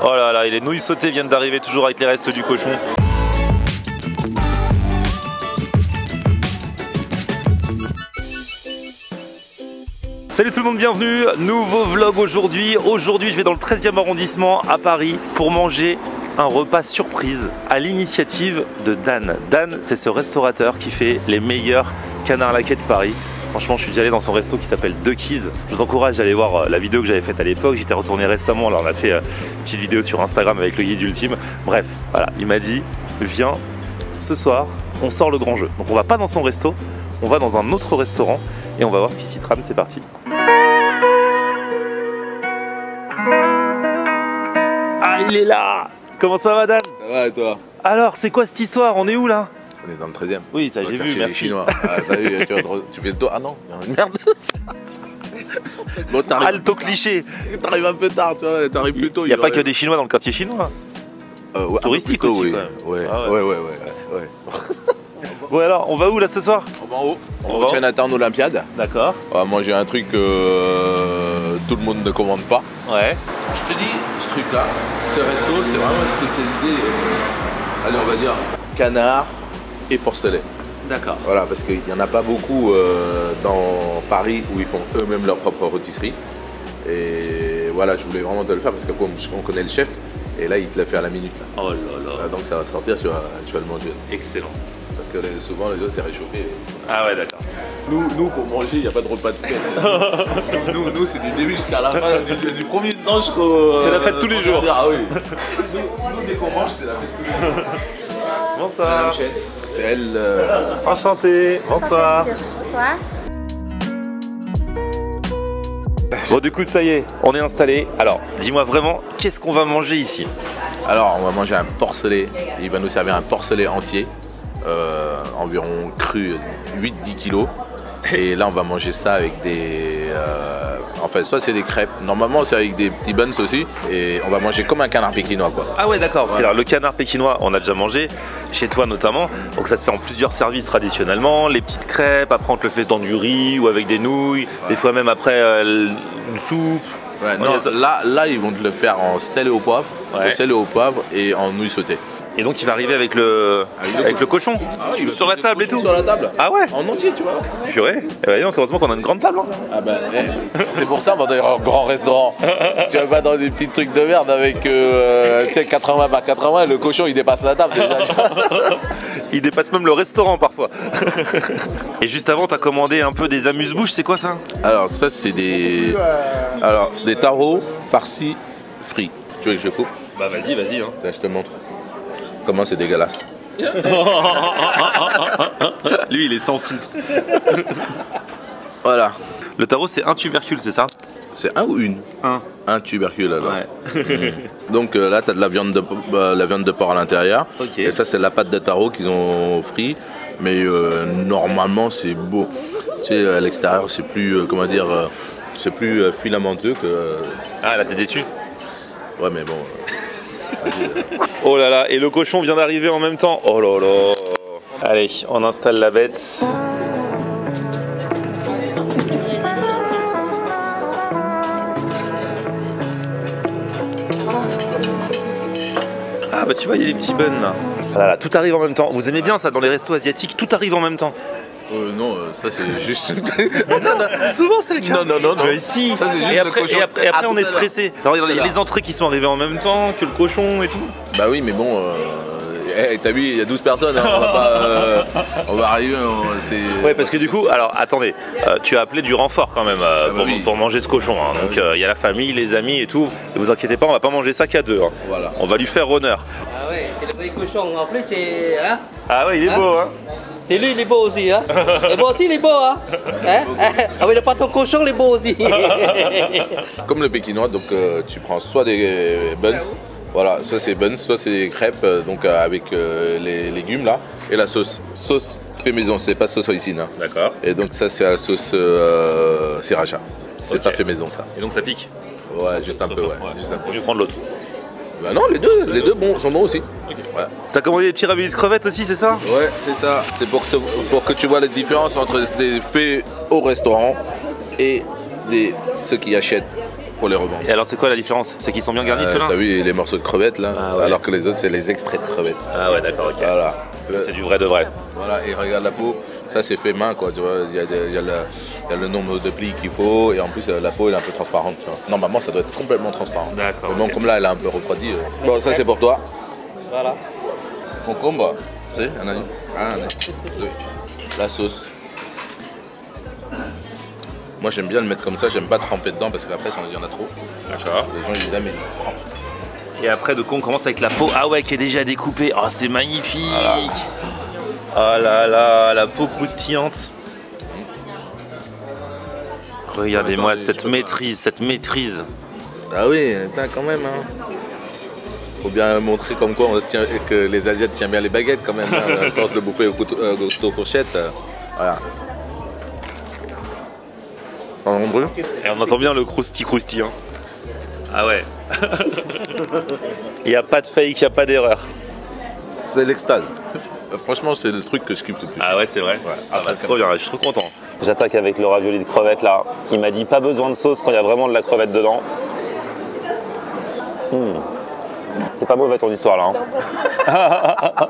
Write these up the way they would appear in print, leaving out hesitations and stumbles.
Oh là là, et les nouilles sautées viennent d'arriver toujours avec les restes du cochon. Salut tout le monde, bienvenue, nouveau vlog aujourd'hui. Aujourd'hui je vais dans le 13e arrondissement à Paris pour manger un repas surprise à l'initiative de Dan. Dan, c'est ce restaurateur qui fait les meilleurs canards laqués de Paris. Franchement, je suis déjà allé dans son resto qui s'appelle Ducky's. Je vous encourage à aller voir la vidéo que j'avais faite à l'époque. J'étais retourné récemment, alors on a fait une petite vidéo sur Instagram avec le guide ultime. Bref, voilà, il m'a dit, viens, ce soir, on sort le grand jeu. Donc on va pas dans son resto, on va dans un autre restaurant et on va voir ce qui s'y trame, c'est parti. Ah, il est là! Comment ça va, Dan? Ça va et toi? Alors, c'est quoi cette histoire? On est où là? On est dans le 13e. Oui, ça j'ai vu, merci. Chinois. Ah, t'as vu, tu fais le tour. Ah non, merde. Bon, Alto cliché. T'arrives un peu tard, tu vois, t'arrives plus tôt. Il n'y a pas que des Chinois dans le quartier chinois. Ouais, touristique plutôt, aussi, oui. quand même. Ouais. Ah Ouais. Bon alors, on va où là ce soir? On va en haut. On va au Chinatown Olympiade. D'accord. On va manger un truc que tout le monde ne commande pas. Ouais. Je te dis, ce truc-là, ce resto, c'est vraiment une spécialité, allez, on va dire, canard et porcelet. D'accord. Voilà, parce qu'il n'y en a pas beaucoup dans Paris où ils font eux-mêmes leur propre rôtisserie. Et voilà, je voulais vraiment te le faire parce qu'on connaît le chef et là, il te l'a fait à la minute. Là. Oh là là. Donc ça va sortir, tu vas le manger. Excellent. Parce que souvent, les autres, c'est réchauffé. Ah ouais, d'accord. Nous, pour manger, il n'y a pas de repas de fête. nous c'est du début jusqu'à la fin, du premier temps jusqu'au... c'est la fête tous les jours. Ah oui. nous, dès qu'on mange, c'est la fête tous les jours. Bonsoir. Madame Chen, c'est elle... Enchanté. Bonsoir. Bonsoir. Bon, du coup, ça y est, on est installé. Alors, dis-moi vraiment, qu'est-ce qu'on va manger ici? Alors, on va manger un porcelet. Il va nous servir un porcelet entier. Environ cru 8-10 kilos. Et là, on va manger ça avec des... enfin, soit c'est des crêpes. Normalement, c'est avec des petits buns aussi. Et on va manger comme un canard pékinois, quoi. Ah ouais, d'accord. Parce que alors, le canard pékinois, on a déjà mangé, chez toi notamment. Donc ça se fait en plusieurs services traditionnellement. Les petites crêpes, après on te le fait dans du riz ou avec des nouilles. Ouais. Des fois même après une soupe. Ouais, non, là, ils vont te le faire en sel et au poivre. Ouais. Au sel et au poivre et en nouilles sautées. Et donc il va arriver avec le cochon sur la table et tout. Sur la table. Ah ouais. En entier, tu vois. Purée. Eh ben, heureusement qu'on a une grande table. Hein. Ah bah, c'est pour ça on va dans un grand restaurant. Tu vas pas dans des petits trucs de merde avec tu sais 80 par 80 et le cochon il dépasse la table déjà. Il dépasse même le restaurant parfois. Et juste avant t'as commandé un peu des amuse-bouches, c'est quoi ça? Alors ça c'est des tarots farcis frits. Tu veux que je coupe? Bah vas-y, vas-y. Hein. Là, je te montre. Comment c'est dégueulasse. Lui il est sans filtre. Voilà. Le taro c'est un tubercule, c'est ça? C'est un ou une? Un tubercule alors. Ouais. Donc là tu as de la viande de porc à l'intérieur. Okay. Et ça c'est la pâte de taro qu'ils ont frit. Mais normalement c'est beau. Tu sais à l'extérieur c'est plus comment dire c'est plus filamenteux que. Ah là t'es déçu? Ouais mais bon. Oh là là, et le cochon vient d'arriver en même temps. Oh là là. Allez, on installe la bête. Ah bah tu vois, il y a des petits buns là. Voilà, tout arrive en même temps. Vous aimez bien ça dans les restos asiatiques, tout arrive en même temps. Non, ça c'est juste. Souvent c'est le cas. Non. Mais si. Ça c'est juste et après, le cochon. et après on est stressé. Alors il y a les entrées qui sont arrivées en même temps que le cochon et tout. Bah oui, mais bon. T'as vu, il y a 12 personnes. Hein, on va arriver. Ouais, parce que du coup, alors attendez, tu as appelé du renfort quand même pour manger ce cochon. Hein. Donc il y a la famille, les amis et tout. Ne vous inquiétez pas, on va pas manger ça qu'à deux. Hein. Voilà. On va lui faire honneur. Ah ouais, c'est le vrai cochon. En plus, c'est. Hein? Ah ouais, il est beau, hein. C'est lui, il est beau aussi, hein. Et moi aussi, il est beau, hein. Ah oui, le patron cochon, il est beau aussi. Comme le pékinois, donc tu prends soit des buns, voilà, soit c'est buns, soit c'est des crêpes, donc avec les légumes là, et la sauce. Sauce fait maison, c'est pas sauce hoisin. Hein. D'accord. Et donc ça c'est la sauce sriracha. C'est pas fait maison ça. Et donc ça pique? Ouais, juste un peu, ouais. Juste un peu. On va prendre l'autre. Bah non, les deux sont bons aussi. Okay. Ouais. T'as commandé des petits ravioli de crevettes aussi, c'est ça? Ouais, c'est ça. C'est pour que tu vois la différence entre des faits au restaurant et ceux qui achètent pour les revendre. Et alors c'est quoi la différence? C'est qu'ils sont bien garnis ceux-là? T'as vu les morceaux de crevettes là, Ah ouais. alors que les autres c'est les extraits de crevettes. Ah ouais, d'accord, ok. Voilà. C'est du vrai de vrai. Voilà, et regarde la peau, ça c'est fait main quoi, tu vois, il y a le nombre de plis qu'il faut, et en plus la peau elle est un peu transparente, tu vois. Normalement ça doit être complètement transparent. D'accord, Mais bon, ok. comme là elle a un peu refroidi. Bon, ça c'est pour toi. Voilà. Concombre, tu sais, un a une. Ah, un a deux. La sauce. Moi j'aime bien le mettre comme ça, j'aime pas tremper dedans parce qu'après il y en a trop. D'accord. Les gens ils aiment, ils trempent. Et après, on commence avec la peau. Ah ouais, qui est déjà découpée. Oh, c'est magnifique. Voilà. Oh là là, la peau croustillante. Regardez-moi cette maîtrise, cette maîtrise. Ah oui, putain, quand même. Hein. Faut bien montrer comme quoi on se tient, que les Asiates tiennent bien les baguettes quand même. Hein, à force de bouffer au couteau fourchette. Voilà. En nombreux. Et on entend bien le croustillant. Ah ouais. Il n'y a pas de fake, il n'y a pas d'erreur. C'est l'extase. Franchement, c'est le truc que je kiffe le plus. Ah ouais, c'est vrai. Ouais. Ah bah, trop bien, je suis trop content. J'attaque avec le ravioli de crevettes là. Il m'a dit pas besoin de sauce quand il y a vraiment de la crevette dedans. C'est pas mauvais ton histoire là. Hein.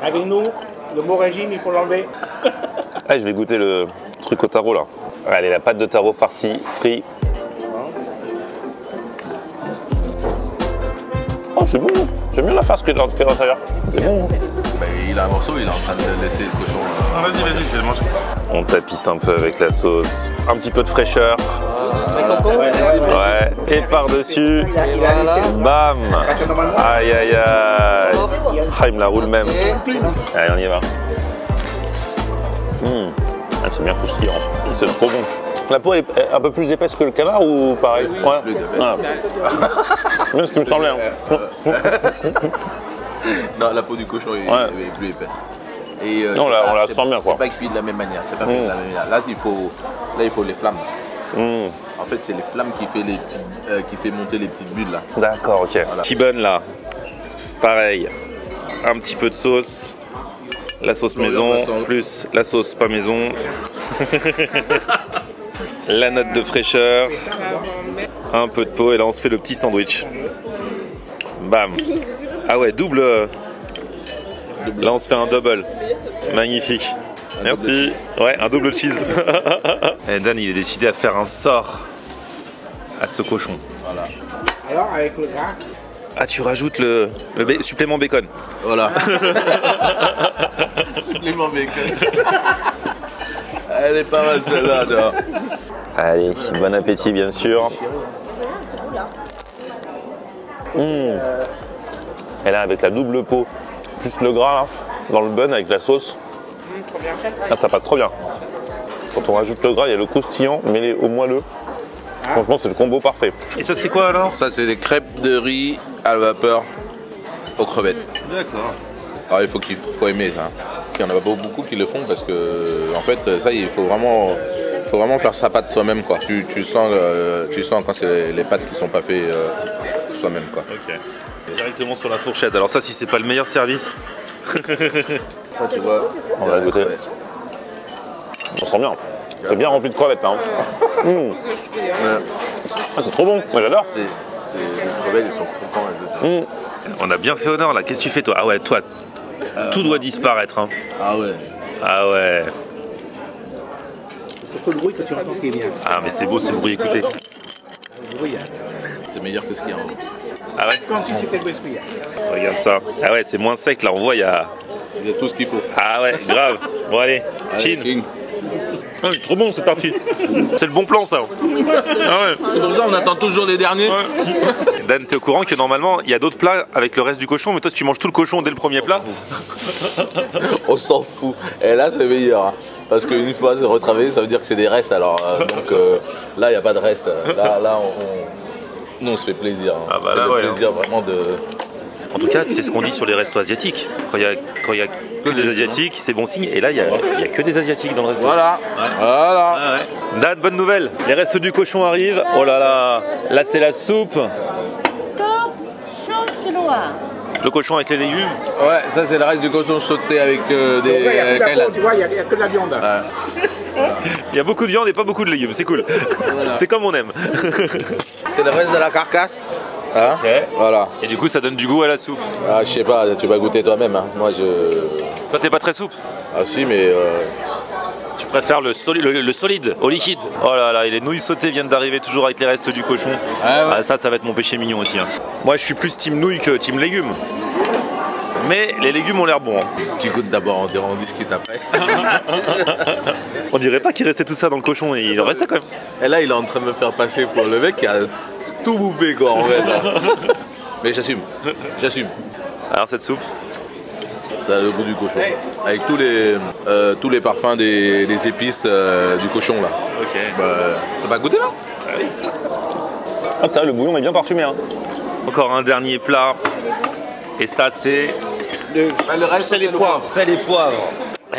Avec nous, le mot régime, il faut l'enlever. Ouais, je vais goûter le truc au taro là. Allez, la pâte de taro farcie, frit. Oh, c'est bon. J'aime bien la farce qui est dans l'intérieur. C'est bon. Bah, il a un morceau, il est en train de laisser le cochon. Vas-y, je vais le manger. On tapisse un peu avec la sauce. Un petit peu de fraîcheur. Ouais. Et par-dessus, bam. Aïe, aïe, aïe. Ah, il me la roule même. Allez, on y va. Ah, c'est bien croustillant. C'est trop bon. La peau est un peu plus épaisse que le canard ou pareil? Ouais. Plus épaisse. Ah. C'est ce qui me semblait. Hein. Non, la peau du cochon est plus épaisse. Et, non, on la sent bien quoi. C'est pas cuit de la même manière. C'est pas cuit de la même manière. Là, il faut les flammes. En fait, c'est les flammes qui fait monter les petites bulles là. D'accord, ok. Voilà. Petit bun là. Pareil. Un petit peu de sauce. La sauce maison, plus la sauce pas maison. La note de fraîcheur. Un peu de peau et là on se fait le petit sandwich. Bam. Ah ouais, double. Là on se fait un double. Magnifique. Merci. Ouais, un double cheese. Et Dan il est décidé à faire un sort à ce cochon. Voilà. Alors, avec le gras, Ah, tu rajoutes le supplément bacon. Voilà. Supplément bacon. Elle est pas mal celle-là, tu vois. Allez, bon appétit bien sûr. Et là avec la double peau, plus le gras là, dans le bun avec la sauce. Ah, ça passe trop bien. Quand on rajoute le gras, il y a le croustillant mêlé au moelleux. Franchement, c'est le combo parfait. Et ça, c'est quoi alors? Ça, c'est des crêpes de riz à la vapeur aux crevettes. D'accord. Alors, il faut aimer ça. Il n'y en a pas beaucoup qui le font parce que, en fait, ça, il faut vraiment faire sa pâte soi-même, quoi. Tu sens quand c'est les pâtes qui sont pas faites soi-même, quoi. Ok. Directement sur la fourchette. Alors ça, si c'est pas le meilleur service. Ça, tu vois. On va goûter. On sent bien. C'est bien rempli de crevettes là. Hein. Ah, c'est trop bon. Moi, j'adore. Les crevettes, ils sont croquants. On a bien fait honneur là. Qu'est-ce que tu fais toi? Ah ouais, toi, tout doit disparaître. Hein. Ah ouais. Ah ouais. surtout le bruit que tu entends qui est bien. Ah mais c'est beau ce bruit, écoutez. Le bruit, C'est meilleur que ce qu'il y a en haut. Ah ouais? comme si c'était le bruit qu'il y a. Regarde ça. Ah ouais, c'est moins sec là, on voit il y a... Il y a tout ce qu'il faut. Ah ouais, grave. Bon allez, Allez, chin. King. Ah, c'est trop bon cette partie. C'est le bon plan ça. Ah ouais. C'est pour ça on attend toujours les derniers. Ouais. Dan, t'es au courant que normalement il y a d'autres plats avec le reste du cochon, mais toi tu manges tout le cochon dès le premier plat? On s'en fout. Et là c'est meilleur. Hein. Parce qu'une fois c'est retravaillé, ça veut dire que c'est des restes. Alors là il n'y a pas de reste. Là nous on se fait plaisir. Hein. Ah bah c'est là, le ouais, plaisir vraiment de. En tout cas, c'est ce qu'on dit sur les restos asiatiques. Quand il y a que des asiatiques, c'est bon signe. Et là, il y a que des asiatiques dans le resto. Voilà. Ouais. Voilà. Ah ouais. Dan, bonne nouvelle. Les restes du cochon arrivent. Oh là là. Là, c'est la soupe. Le cochon avec les légumes. Ouais, ça c'est le reste du cochon sauté avec Donc là, il n'y a plus de la Kailan. peau, tu vois, il n'y a que de la viande. Ouais. Il y a beaucoup de viande et pas beaucoup de légumes, c'est cool. Voilà. C'est comme on aime. C'est le reste de la carcasse. Hein? Ok. Voilà. Et du coup, ça donne du goût à la soupe. Ah, je sais pas, tu vas goûter toi-même. Hein. Moi, je. Toi, t'es pas très soupe. Ah, si, mais. Tu préfères le solide au liquide. Oh là là, et les nouilles sautées viennent d'arriver toujours avec les restes du cochon. Ah ouais. Ah, ça va être mon péché mignon aussi. Hein. Moi, je suis plus team nouilles que team légumes. Mais les légumes ont l'air bons. Hein. Tu goûtes d'abord, on discute après. On dirait pas qu'il restait tout ça dans le cochon, et il en restait quand même. Et là, il est en train de me faire passer pour le mec qui a tout bouffé, quoi, en fait. Là. Mais j'assume. Alors, cette soupe. Ça a le goût du cochon. Avec tous les parfums des épices du cochon, là. Ok. Bah, t'as pas goûté, là? Ah oui. Ah, c'est vrai, le bouillon est bien parfumé. Hein. Encore un dernier plat. Et ça, c'est. Le reste, sel et poivre. Sel et poivre.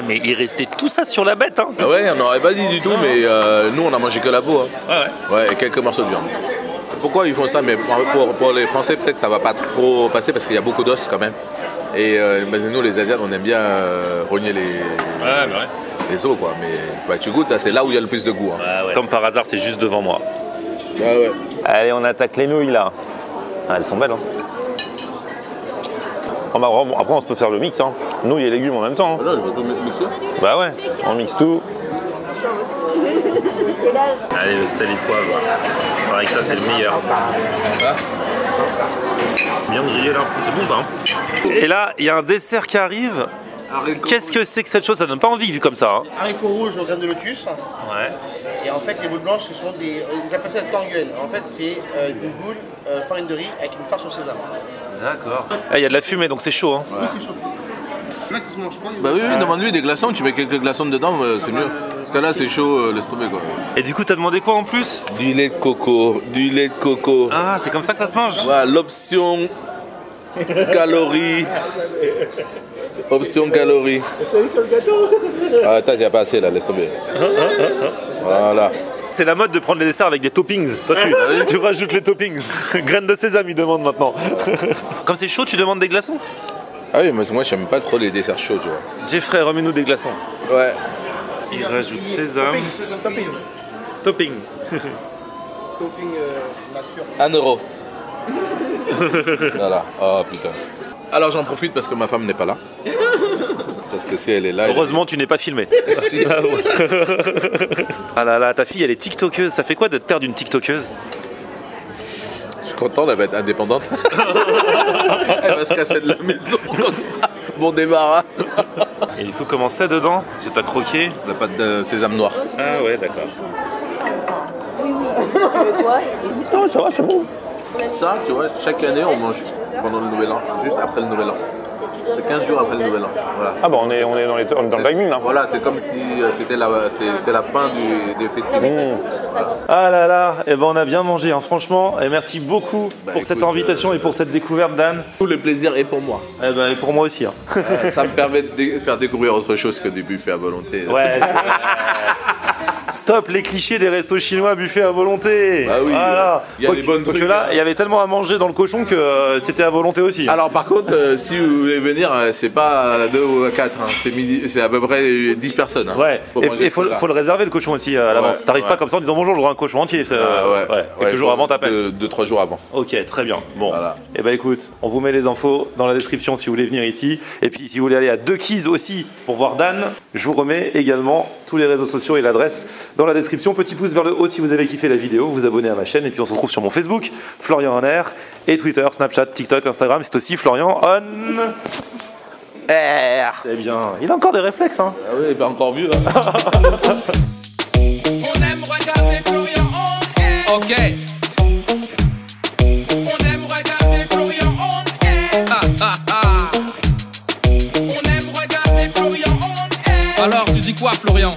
Mais il restait tout ça sur la bête. Hein. Ah ouais, on n'aurait pas dit du tout, mais nous, on a mangé que la peau. Hein. Ouais. Ouais, et quelques morceaux de viande. Pourquoi ils font ça? Mais pour les Français, peut-être ça va pas trop passer parce qu'il y a beaucoup d'os quand même. Et nous, les Asiates, on aime bien rogner les os, quoi. Mais bah, tu goûtes, c'est là où il y a le plus de goût. Hein. Ouais. Comme par hasard, c'est juste devant moi. Ah ouais. Allez, on attaque les nouilles là. Ah, elles sont belles. Hein. Oh, bah, après, on peut faire le mix. Hein. Nouilles et légumes en même temps. Hein. Là, je vais tout mixer. Bah ouais, on mixe tout. Allez, le sel et poivre. Avec ça, c'est le meilleur. Bien grillé là, c'est bon ça. Hein. Et là, il y a un dessert qui arrive. Qu'est-ce que c'est que cette chose? Ça donne pas envie vu comme ça. Hein. Haricots rouges aux graines de lotus. Ouais. Et en fait, les boules blanches, ce sont des. Ils appellent ça le tanguen. En fait, c'est une boule farine de riz avec une farce au sésame. D'accord. Il y a de la fumée donc c'est chaud. Hein. Oui, c'est chaud. Là, qui se mange pas. Bah oui, demande-lui des glaçons, tu mets quelques glaçons dedans, c'est mieux. Parce que là, c'est chaud, laisse tomber, quoi. Et du coup, t'as demandé quoi en plus? Du lait de coco, Ah, c'est comme ça que ça se mange? Voilà, l'option calories. Option calories. Sur le gâteau. Ah, attends, il n'y a pas assez là, laisse tomber. Voilà. C'est la mode de prendre les desserts avec des toppings. Toi, tu rajoutes les toppings. Graines de sésame, ils demandent maintenant. Comme c'est chaud, tu demandes des glaçons? Ah oui, mais moi, j'aime pas trop les desserts chauds, tu vois. Jeffrey, remets-nous des glaçons. Ouais. Il rajoute sésame. Topping. Topping. Topping nature. 1 euro. Voilà. Oh putain. Alors j'en profite parce que ma femme n'est pas là. Parce que si elle est là. Heureusement, tu n'es pas filmé. Si. Ah là là, ta fille, elle est TikTokeuse. Ça fait quoi d'être père d'une TikTokeuse? Je suis content, elle va être indépendante. Elle va se casser de la maison comme ça. Bon débarras. Et du coup, comment c'est dedans? Si t'as croqué? La pâte de sésame noir. Ah ouais, d'accord. Oui, tu veux quoi? Oh, ça va, c'est bon. Ça, tu vois, chaque année on mange pendant le nouvel an, juste après le nouvel an. C'est 15 jours après le nouvel an. Voilà. Ah bah on est dans le timing là. Voilà, c'est comme si c'était la fin des festivités. Voilà. Ah là là, et ben on a bien mangé, hein, franchement. Et merci beaucoup pour cette invitation et pour cette découverte, Dan. Tout le plaisir est pour moi. Eh ben, et pour moi aussi. Hein. Ça me permet de faire découvrir autre chose que des buffets à volonté. Ouais, c'est vrai. Stop les clichés des restos chinois buffet à volonté. Bah oui, voilà. il y a des bonnes Parce que trucs, là, hein. il y avait tellement à manger dans le cochon que c'était à volonté aussi. Hein. Alors par contre, si vous voulez venir, c'est pas 2 ou 4, hein. C'est à peu près 10 personnes. Hein. Ouais, Pour manger et faut le réserver le cochon aussi à l'avance. Ouais, T'arrives ouais. pas comme ça en disant bonjour, j'aurai un cochon entier. Quelques jours avant t'appelles. 2-3 jours avant. Ok, très bien. Bon, Voilà. Et ben écoute, on vous met les infos dans la description si vous voulez venir ici. Et puis si vous voulez aller à Deux Keys aussi pour voir Dan, je vous remets également tous les réseaux sociaux et l'adresse dans la description. Petit pouce vers le haut si vous avez kiffé la vidéo, vous abonnez à ma chaîne et puis on se retrouve sur mon Facebook, Florian On Air, et Twitter, Snapchat, TikTok, Instagram, c'est aussi Florian On Air. C'est bien, il a encore des réflexes hein. Ah oui, il est pas encore vu là. On aime regarder Florian On Air. Ok. On aime regarder Florian On Air. On aime regarder Florian On Air. Alors tu dis quoi Florian?